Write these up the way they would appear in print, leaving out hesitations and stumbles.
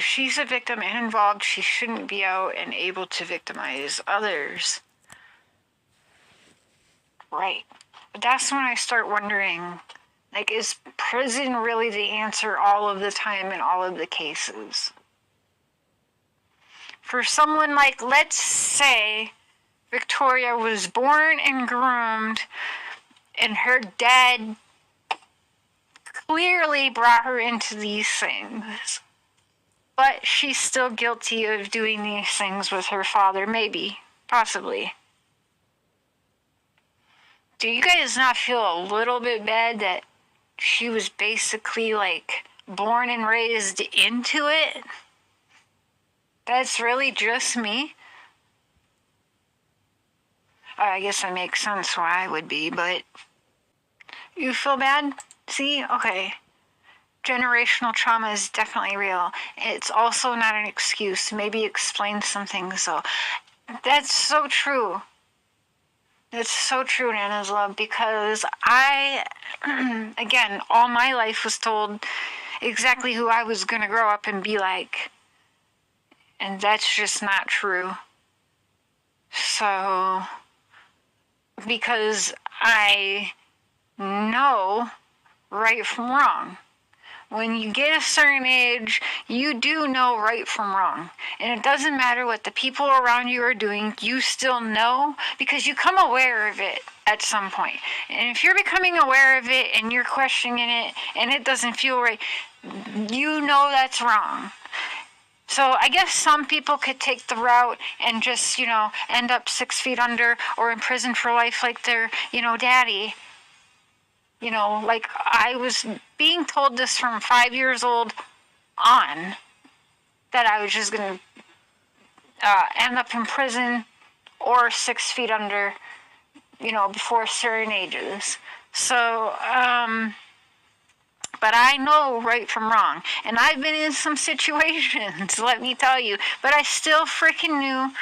if she's a victim and involved, she shouldn't be out and able to victimize others. Right. But that's when I start wondering, like, is prison really the answer all of the time in all of the cases? For someone like, let's say, Victoria was born and groomed, and her dad clearly brought her into these things, but she's still guilty of doing these things with her father, maybe, possibly. Do you guys not feel a little bit bad that she was basically, like, born and raised into it? That's really just me? I guess that makes sense why I would be, but you feel bad? See? Okay. Generational trauma is definitely real. It's also not an excuse. Maybe explain some things, though. That's so true. That's so true, Nana's love, because I, again, all my life was told exactly who I was going to grow up and be like. And that's just not true. So, because I know right from wrong. When you get a certain age, you do know right from wrong. And it doesn't matter what the people around you are doing, you still know because you come aware of it at some point. And if you're becoming aware of it and you're questioning it and it doesn't feel right, you know that's wrong. So I guess some people could take the route and just, end up 6 feet under or in prison for life like their, daddy. Like I was being told this from 5 years old on, that I was just going to end up in prison or 6 feet under, before certain ages. So, but I know right from wrong. And I've been in some situations, let me tell you, but I still freaking knew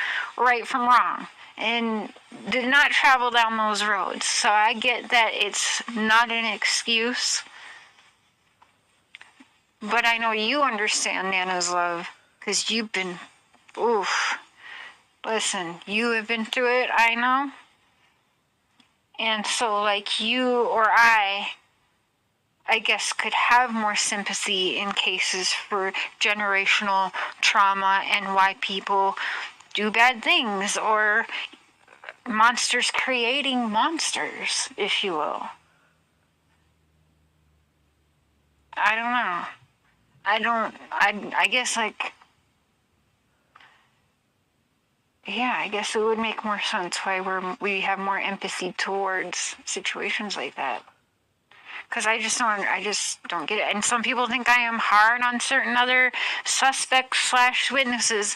right from wrong. And did not travel down those roads. So I get that it's not an excuse. But I know you understand Nana's love. Because you've been, listen, you have been through it, I know. And so like you or I guess could have more sympathy in cases for generational trauma and why people do bad things, or monsters creating monsters, if you will. I don't know. I guess I guess it would make more sense why we have more empathy towards situations like that. Because I just don't get it. And some people think I am hard on certain other suspects / witnesses.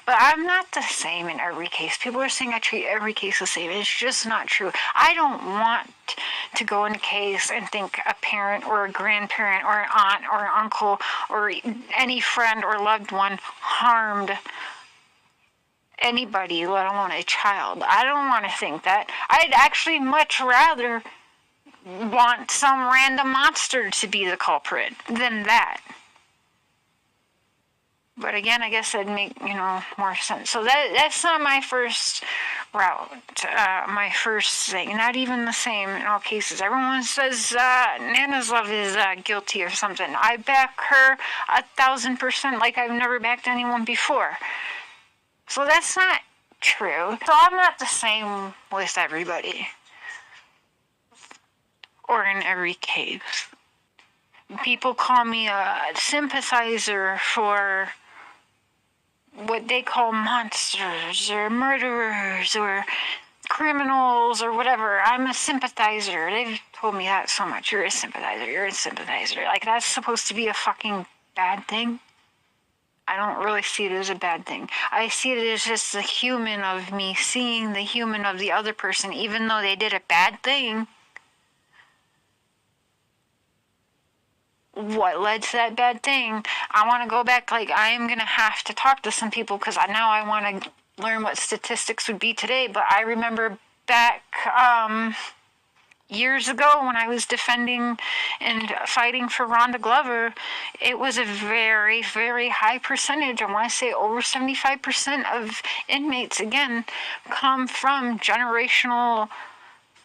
But I'm not the same in every case. People are saying I treat every case the same. It's just not true. I don't want to go in a case and think a parent or a grandparent or an aunt or an uncle or any friend or loved one harmed anybody, let alone a child. I don't want to think that. I'd actually much rather want some random monster to be the culprit than that. But again, I guess that'd make, more sense. So that's not my first route, my first thing. Not even the same in all cases. Everyone says Nana's love is guilty or something. I back her 1,000%, like I've never backed anyone before. So that's not true. So I'm not the same with everybody. Or in every case. People call me a sympathiser for what they call monsters or murderers or criminals or whatever. I'm a sympathiser. They've told me that so much. You're a sympathiser. You're a sympathiser. Like, that's supposed to be a fucking bad thing. I don't really see it as a bad thing. I see it as just the human of me seeing the human of the other person, even though they did a bad thing. What led to that bad thing? I want to go back. Like, I am going to have to talk to some people because now I want to learn what statistics would be today. But I remember back years ago when I was defending and fighting for Rhonda Glover, it was a very, very high percentage. I want to say over 75% of inmates, again, come from generational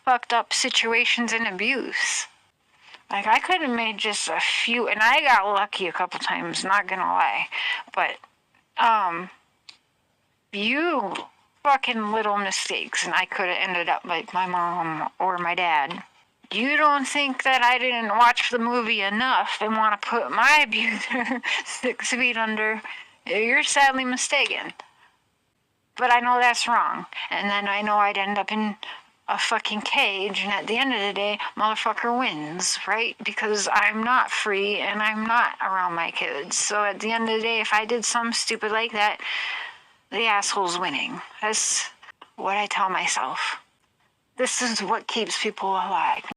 fucked up situations and abuse. Like, I could have made just a few, and I got lucky a couple times, not gonna lie. But, few fucking little mistakes, and I could have ended up like my mom or my dad. You don't think that I didn't watch the movie enough and want to put my abuser 6 feet under? You're sadly mistaken. But I know that's wrong. And then I know I'd end up in a fucking cage, and at the end of the day, motherfucker wins, right? Because I'm not free and I'm not around my kids. So at the end of the day, if I did something stupid like that, the asshole's winning. That's what I tell myself. This is what keeps people alive.